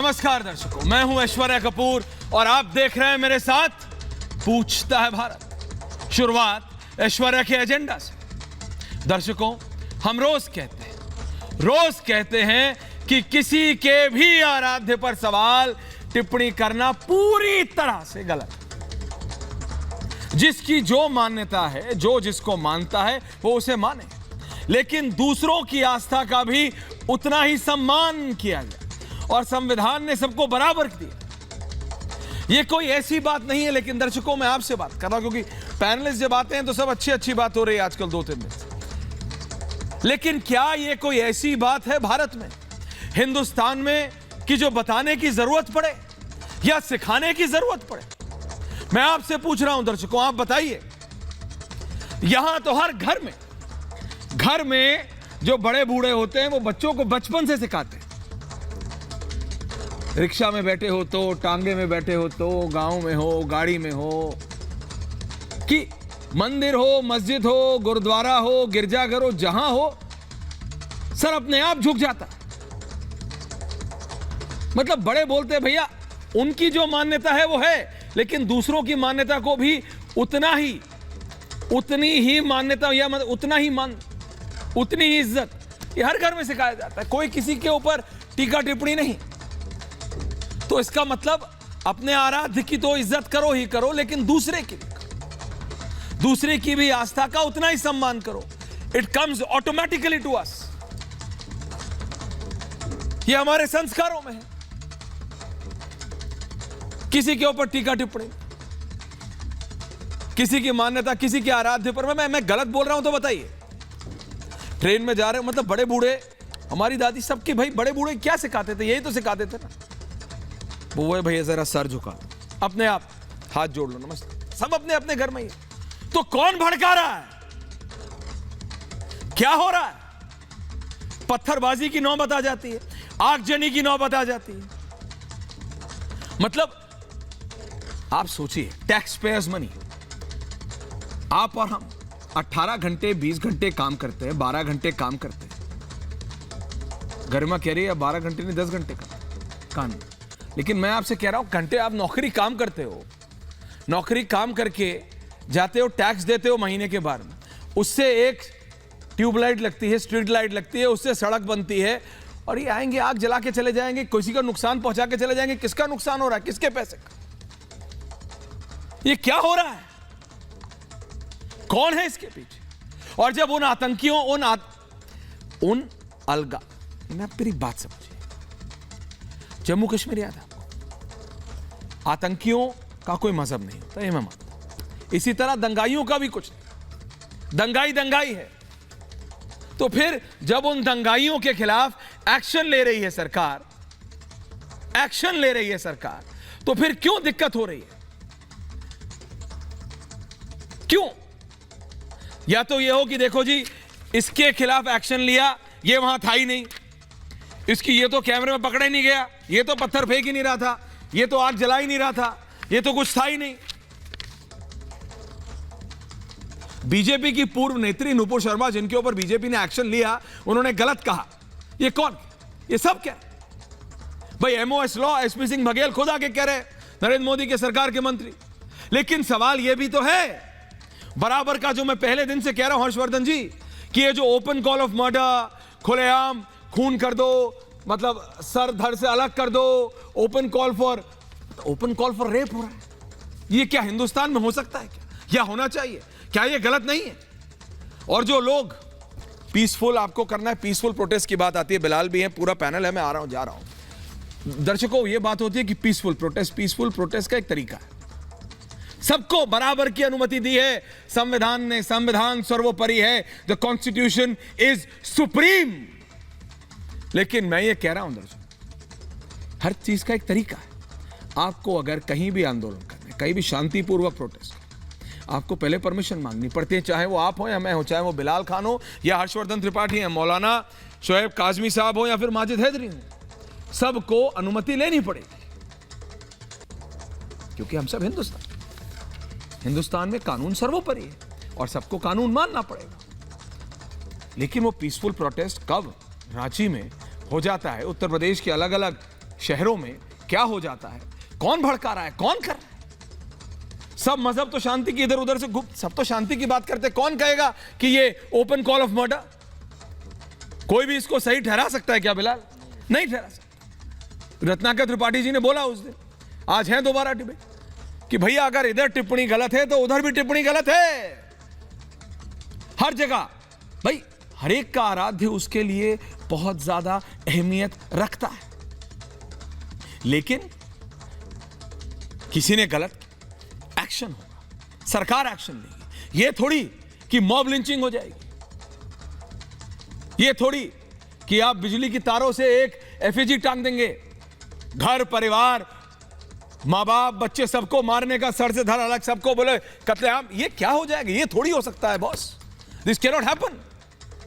नमस्कार दर्शकों, मैं हूं ऐश्वर्या कपूर और आप देख रहे हैं मेरे साथ पूछता है भारत। शुरुआत ऐश्वर्या के एजेंडा से। दर्शकों, हम रोज कहते हैं कि किसी के भी आराध्य पर सवाल टिप्पणी करना पूरी तरह से गलत है। जिसकी जो मान्यता है, जो जिसको मानता है वो उसे माने, लेकिन दूसरों की आस्था का भी उतना ही सम्मान किया जाए और संविधान ने सबको बराबर दिया। ये कोई ऐसी बात नहीं है, लेकिन दर्शकों मैं आपसे बात कर रहा हूं क्योंकि पैनलिस्ट जब आते हैं तो सब अच्छी बात हो रही है आजकल 2-3 दिन से। लेकिन क्या ये कोई ऐसी बात है भारत में, हिंदुस्तान में, कि जो बताने की जरूरत पड़े या सिखाने की जरूरत पड़े? मैं आपसे पूछ रहा हूं दर्शकों, आप बताइए। यहां तो हर घर में जो बड़े बूढ़े होते हैं वो बच्चों को बचपन से सिखाते हैं। रिक्शा में बैठे हो तो, टांगे में बैठे हो तो, गांव में हो, गाड़ी में हो, कि मंदिर हो, मस्जिद हो, गुरुद्वारा हो, गिरजाघर हो, जहां हो, सर अपने आप झुक जाता। मतलब बड़े बोलते हैं भैया उनकी जो मान्यता है वो है, लेकिन दूसरों की मान्यता को भी उतनी ही मान्यता या उतनी ही इज्जत, ये हर घर में सिखाया जाता है। कोई किसी के ऊपर टीका टिप्पणी नहीं। तो इसका मतलब अपने आराध्य की तो इज्जत करो ही करो, लेकिन दूसरे की भी आस्था का उतना ही सम्मान करो। It comes automatically to us. ये हमारे संस्कारों में है। किसी के ऊपर टीका टिप्पणी, किसी की मान्यता, किसी के आराध्य पर मैं गलत बोल रहा हूं तो बताइए। ट्रेन में जा रहे हो, मतलब बड़े बूढ़े, हमारी दादी सबके भाई बड़े बूढ़े क्या सिखाते थे? यही तो सिखाते थे ना। वो है भैया जरा सर झुका, अपने आप हाथ जोड़ लो, नमस्ते। सब अपने अपने घर में ही। तो कौन भड़का रहा है? क्या हो रहा है? पत्थरबाजी की नौबत आ जाती है, आगजनी की नौबत आ जाती है। मतलब आप सोचिए, टैक्स पेयर्स मनी, आप और हम 18 घंटे 20 घंटे काम करते हैं, 12 घंटे काम करते हैं। गरिमा कह रही है 12 घंटे नहीं 10 घंटे का काम, लेकिन मैं आपसे कह रहा हूं घंटे आप नौकरी काम करते हो, नौकरी काम करके जाते हो, टैक्स देते हो महीने के बाद, उससे एक ट्यूबलाइट लगती है, स्ट्रीट लाइट लगती है, उससे सड़क बनती है, और ये आएंगे आग जला के चले जाएंगे, किसी का नुकसान पहुंचा के चले जाएंगे। किसका नुकसान हो रहा है? किसके पैसे का? ये क्या हो रहा है? कौन है इसके पीछे? और जब उन आतंकियों, उन अलगा, मैं मेरी बात समझिए, जम्मू कश्मीर याद है आपको? आतंकियों का कोई मजहब नहीं होता, ये मैं मानता हूं। इसी तरह दंगाइयों का भी कुछ नहीं, दंगाई है। तो फिर जब उन दंगाइयों के खिलाफ एक्शन ले रही है सरकार, तो फिर क्यों दिक्कत हो रही है? क्यों? या तो ये हो कि देखो जी इसके खिलाफ एक्शन लिया, ये वहां था ही नहीं, इसकी ये तो कैमरे में पकड़ा ही नहीं गया, ये तो पत्थर फेंक ही नहीं रहा था, ये तो आग जला ही नहीं रहा था, ये तो कुछ था ही नहीं। बीजेपी की पूर्व नेत्री नुपुर शर्मा, जिनके ऊपर बीजेपी ने एक्शन लिया, उन्होंने गलत कहा। ये कौन? ये सब क्या भाई? MOS law, SP Singh Baghel खुद आके कह रहे, नरेंद्र मोदी के सरकार के मंत्री। लेकिन सवाल यह भी तो है बराबर का, जो मैं पहले दिन से कह रहा हूं हर्षवर्धन जी, कि ये जो ओपन कॉल ऑफ मर्डर, खुलेआम खून कर दो, मतलब सर धड़ से अलग कर दो, ओपन कॉल फॉर रेप हो रहा है। ये क्या हिंदुस्तान में हो सकता है क्या? या होना चाहिए क्या? ये गलत नहीं है? और जो लोग पीसफुल, आपको करना है पीसफुल प्रोटेस्ट की बात आती है, बिलाल भी है, पूरा पैनल है, मैं आ रहा हूं, जा रहा हूं। दर्शकों, ये बात होती है कि पीसफुल प्रोटेस्ट का एक तरीका है। सबको बराबर की अनुमति दी है संविधान ने, संविधान सर्वोपरि है, द कॉन्स्टिट्यूशन इज सुप्रीम। लेकिन मैं ये कह रहा हूं दर्शक, हर चीज का एक तरीका है। आपको अगर कहीं भी आंदोलन करना है, कहीं भी शांतिपूर्वक प्रोटेस्ट, आपको पहले परमिशन मांगनी पड़ती है, चाहे वो आप हो या मैं हो, चाहे वो बिलाल खान हो या हर्षवर्धन त्रिपाठी है, मौलाना शोएब काजमी साहब हो या फिर माजिद हैदरी हो, सबको अनुमति लेनी पड़ेगी, क्योंकि हम सब हिंदुस्तान में कानून सर्वोपरि है और सबको कानून मानना पड़ेगा। लेकिन वो पीसफुल प्रोटेस्ट कब रांची में हो जाता है, उत्तर प्रदेश के अलग अलग शहरों में क्या हो जाता है, कौन भड़का रहा है, कौन कर रहा है। सब मजहब तो शांति की इधर उधर से गुप्त, सब तो शांति की बात करते, कौन कहेगा कि ये ओपन कॉल ऑफ मर्डर? कोई भी इसको सही ठहरा सकता है क्या बिलाल? नहीं ठहरा सकता। रत्नाकर त्रिपाठी जी ने बोला उस दिन, आज है दोबारा डिबेट कि भैया अगर इधर टिप्पणी गलत है तो उधर भी टिप्पणी गलत है। हर जगह भाई हर एक का आराध्य उसके लिए बहुत ज्यादा अहमियत रखता है, लेकिन किसी ने गलत एक्शन होगा, सरकार एक्शन लेगी। यह थोड़ी कि मॉब लिंचिंग हो जाएगी, यह थोड़ी कि आप बिजली की तारों से एक एफएजी टांग देंगे, घर परिवार मां बाप बच्चे सबको मारने का, सर से धड़ अलग सबको बोले कत्लेआम, ये क्या हो जाएगा? ये थोड़ी हो सकता है boss, this can not happen.